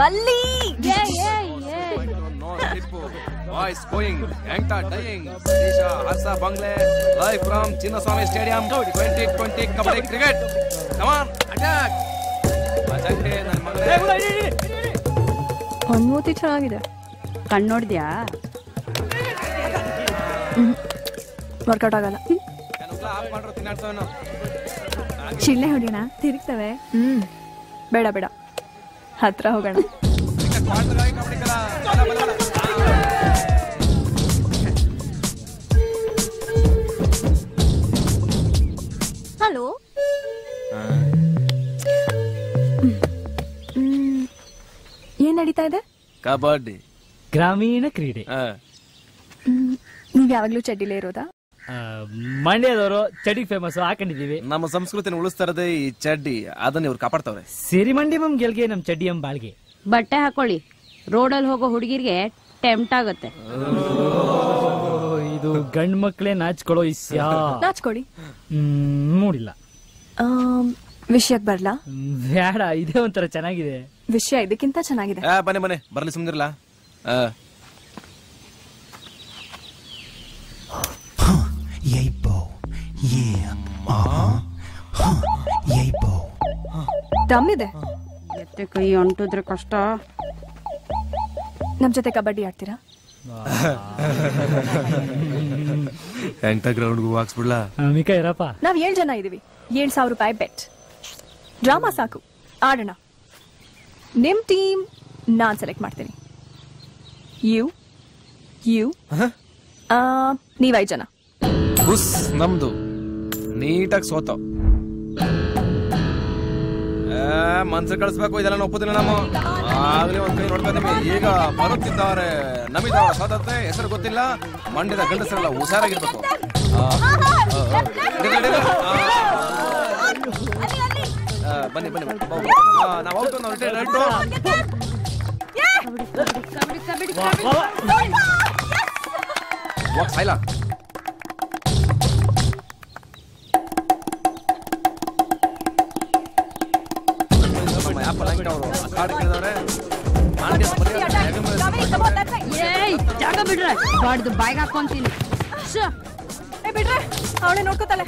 ಮಲ್ಲಿ Boys going, Yankta dying, Isha Harsa Bangle, live from Chinnaswamy Stadium, 2020 Kabaddi Cricket. Come on, attack! ಅನ್ಮೂತಿ ಚೆನ್ನಾಗಿದೆ. ಕಣ್ಣು ನೋಡಿದ್ಯಾ? Workout ಆಗಲ್ಲ. ಚಿಲ್ಲೆ ಹೊಡಿಯೋಣ, ತಿರುಗ್ತವೆ. ಬೇಡ ಬೇಡ, ಹತ್ರ ಹೋಗೋಣ. ಹಲೋ, ಏನ್ ನಡೀತಾ ಇದೆ? ಕಬಡ್ಡಿ, ಗ್ರಾಮೀಣ ಕ್ರೀಡೆ. ನೀವ್ ಯಾವಾಗ್ಲೂ ಚಡ್ಡಿಲೇ ಇರೋದಾ? ಮಂಡ್ಯದವರು ಚಡ್ಡಿ ಫೇಮಸ್ ಹಾಕೊಂಡಿದೀವಿ. ನಮ್ಮ ಸಂಸ್ಕೃತಿನ ಉಳಿಸ್ತಾ ಇರೋದೇ ಈ ಚಡ್ಡಿ, ಅದನ್ನ ಇವ್ರು ಕಾಪಾಡ್ತಾವ್ರೆ. ಸಿರಿ ಮಂಡಿ ಮಮ್ ಗೆಲ್ಗೆ ನಮ್ ಚಡ್ಡಿ ಎಂ ಬಾಳ್ಗೆ. ಬಟ್ಟೆ ಹಾಕೊಳ್ಳಿ, ರೋಡಲ್ಲಿ ಹೋಗೋ ಹುಡುಗಿರ್ಗೆ ಟೆಂಪ್ಟ್ ಆಗುತ್ತೆ. ಇದು ಗಂಡ್ ಮಕ್ಳೇ ನಾಚ್ಕೊಳ್ಳೋ ಇಸ್ಯಾ. ನಾಚ್ಕೊಡಿ. ನೋಡಿಲ್ಲ. ವಿಷಯಕ್ಕೆ ಬರ್ಲಾ? ಬೇಡ, ಇದೇ ಒಂಥರ ಚೆನ್ನಾಗಿದೆ. ವಿಷಯ ಇದಕ್ಕಿಂತ ಚೆನ್ನಾಗಿದೆ. ಬನ್ನಿ ಬನ್ನಿ, ಬರ್ಲಿ ಸುಮ್ನಿರ್ಲ. ದಮ್ಮಿದೆ. ಎತ್ತೆ ಕೈ ಅಂಟಿದ್ರೆ ಕಷ್ಟ. ನಮ್ ಜೊತೆ ಕಬಡ್ಡಿ ಆಡ್ತೀರಾ? ಎಂತ ಗ್ರೌಂಡ್ಗೂ ಹಾಕ್ಸ್ಬಿಡ್ಲಾ? ಮಿಕ ಇರಪ್ಪ. ನಾವ್ 7 ಜನ ಇದೀವಿ. 7,000 ರೂಪಾಯಿ ಬೆಟ್. ಡ್ರಾಮಾ ಸಾಕು, ಆಡೋಣ. ನಿಮ್ ಟೀಮ್ ನಾನ್ ಸೆಲೆಕ್ಟ್ ಮಾಡ್ತೀನಿ. ನೀವ್ 5 ಜನ. ಬುಸ್ ನಮ್ದು ನೀಟಾಗಿ ಸೋತ. ಮನ್ಸು ಕಳಿಸ್ಬೇಕು, ಇದೆಲ್ಲ ಒಪ್ಪುದಿಲ್ಲ. ನಮ್ಮ ಆಗ್ಲೇ ಒಂದ್ ಕೈ ನೋಡ್ತಾ ಇದ್ದೀವಿ. ಈಗ ಬರುತ್ತಿದ್ದಾರೆ ನಮಿದ ಸ್ವಾತಂತ್ರ್ಯ. ಹೆಸರು ಗೊತ್ತಿಲ್ಲ, ಮಂಡ್ಯದ ಗಂಡಸರೆಲ್ಲ ಹುಷಾರಾಗಿರ್ಬೇಕು. ಬನ್ನಿ ಬನ್ನಿ, ನಾವು ಔಟ್, ನಾವು ರೈಟ್. ವಾಕ್ ಸೈಲ. ಜಾಗ ಬಿಡ್ರೆ ಬಾಡ್ದು ಬಾಯ್ಗೆ ಹಾಕೊಂತೀನಿ. ಬಿಡ್ರೆ, ಅವಳೆ ನೋಡ್ಕೋತಾಳೆ.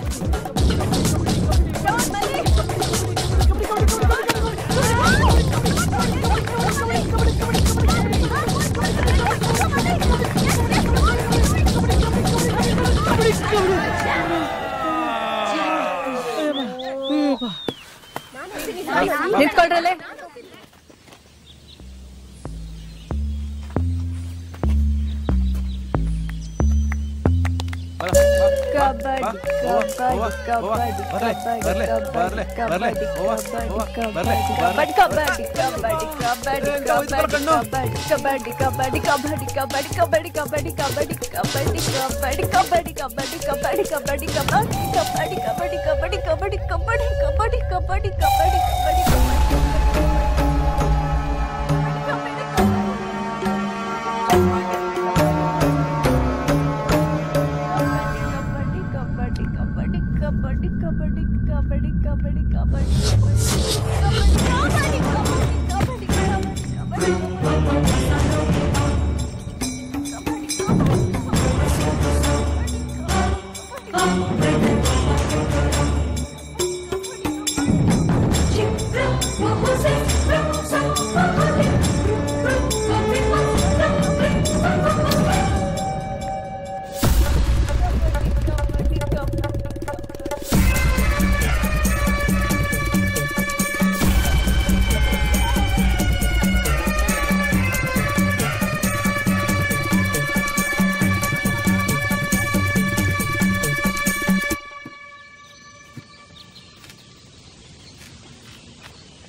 ನಿಂತ್ಕೊಳ್ರಲ್ಲೇ.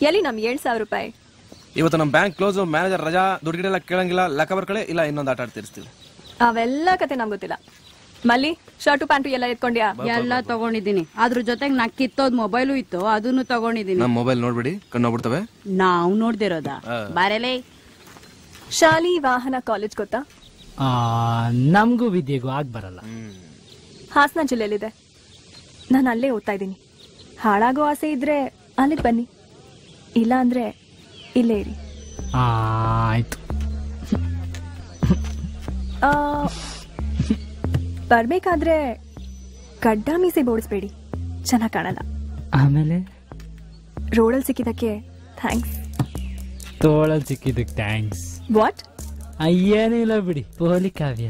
ಎಲ್ಲಿ ನಮ್ 7,000 ರೂಪಾಯಿ? ಇವತ್ತು ನಮ್ ಬ್ಯಾಂಕ್ ಕ್ಲೋಸ್, ಮ್ಯಾನೇಜರ್ ರಜಾ, ದುಡ್ಡುಗಿಡೆಲ್ಲ ಕೇಳಂಗಿಲ್ಲ. ಲೆಕ್ಕ ಬರ್ಕಳೆ, ಇಲ್ಲ ಇನ್ನೊಂದು ಆಟ ಆಡ್ತಿರ್ತೀವಿ. ಅವೆಲ್ಲ ಕತೆ ನಮ್ಗೆ ಗೊತ್ತಿಲ್ಲ. ಮಲ್ಲಿ, ಶರ್ಟು ಪ್ಯಾಂಟು ಎಲ್ಲ ಎತ್ಕೊಂಡ್ಯಾ? ಎಲ್ಲ ತಗೊಂಡಿದ್ದೀನಿ. ಅದ್ರ ಜೊತೆಗೆ ನಾ ಕಿತ್ತೋದ್ ಮೊಬೈಲು ಇತ್ತು, ಅದನ್ನು ತಗೊಂಡಿದ್ದೀನಿ. ನಮ್ ಮೊಬೈಲ್ ನೋಡ್ಬಿಡಿ, ಕಣ್ಣು ಹೋಗ್ಬಿಡ್ತವೆ. ನಾವು ನೋಡ್ದಿರೋದ ಬಾರೆಲೇ. ಶಾಲಿ ವಾಹನ ಕಾಲೇಜ್ ಗೊತ್ತಾ? ನಮಗೂ ವಿದ್ಯೆಗೂ ಆಗ್ ಬರಲ್ಲ. ಹಾಸನ ಜಿಲ್ಲೆಯಲ್ಲಿದೆ. ನಾನು ಅಲ್ಲೇ ಓದ್ತಾ ಇದ್ದೀನಿ. ಹಾಳಾಗೋ ಆಸೆ ಇದ್ರೆ ಅಲ್ಲಿಗೆ ಬನ್ನಿ, ಇಲ್ಲ ಅಂದ್ರೆ ಇಲ್ಲೇ ಇರಿ. ಆಯ್ತು. ಬರ್ಬೇಕಾದ್ರೆ ಗಡ್ಡ ಮೀಸೆ ಬೋಡಿಸ್ಬೇಡಿ, ಚೆನ್ನಾಗಿ ಕಾಣಲ್ಲ. ಆಮೇಲೆ ರೋಡಲ್ಲಿ ಸಿಕ್ಕಿದಕ್ಕೆ ಥ್ಯಾಂಕ್ಸ್. ತೋಳಲ್ಲಿ ಸಿಕ್ಕಿದ್ದಕ್ಕೆ ಥ್ಯಾಂಕ್ಸ್. ವಾಟ್? ಏನಿಲ್ಲ ಬಿಡಿ, ಪೋಲಿ ಕಾವ್ಯ.